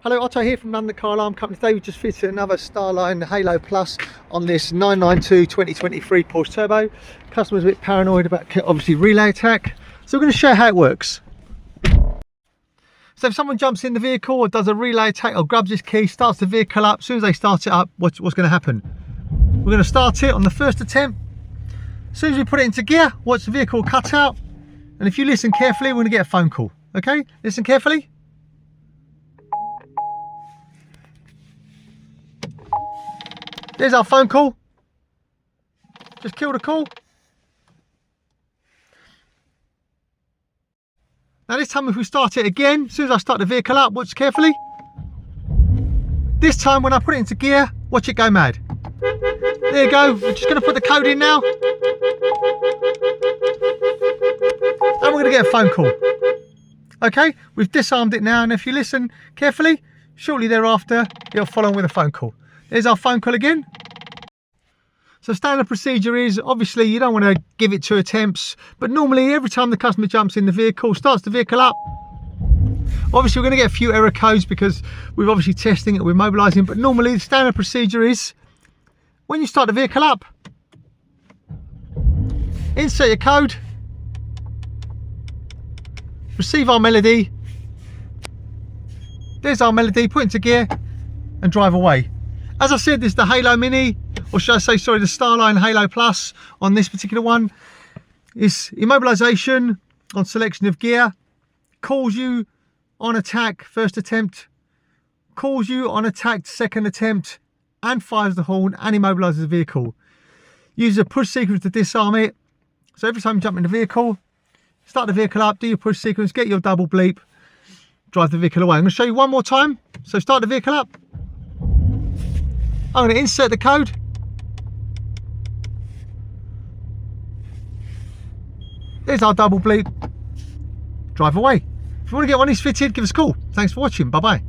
Hello, Otto here from London Car Alarm Company. Today we just fitted another StarLine Halo Plus on this 992 2023 Porsche Turbo. Customer's a bit paranoid about obviously relay attack, so we're going to show you how it works. So if someone jumps in the vehicle or does a relay attack or grabs his key, starts the vehicle up, as soon as they start it up, what's going to happen? We're going to start it on the first attempt. As soon as we put it into gear, watch the vehicle cut out, and if you listen carefully, we're going to get a phone call. Okay, listen carefully. There's our phone call. Just kill the call. Now this time if we start it again, as soon as I start the vehicle up, watch carefully. This time when I put it into gear, watch it go mad. There you go. We're just going to put the code in now. And we're going to get a phone call. Okay, we've disarmed it now, and if you listen carefully, shortly thereafter, it'll follow on with a phone call. There's our phone call again. So standard procedure is, obviously you don't want to give it 2 attempts, but normally every time the customer jumps in the vehicle, starts the vehicle up, obviously we're going to get a few error codes because we're obviously testing it, we're mobilising, but normally the standard procedure is, when you start the vehicle up, insert your code, receive our melody, there's our melody, put into gear and drive away. As I said, this is the Halo Mini, or should I say, sorry, the StarLine Halo Plus on this particular one. It's immobilisation on selection of gear, calls you on attack first attempt, calls you on attack second attempt, and fires the horn and immobilises the vehicle. Uses a push sequence to disarm it. So every time you jump in the vehicle, start the vehicle up, do your push sequence, get your double bleep, drive the vehicle away. I'm going to show you one more time. So start the vehicle up. I'm going to insert the code. There's our double bleep. Drive away. If you want to get one of these fitted, give us a call. Thanks for watching. Bye bye.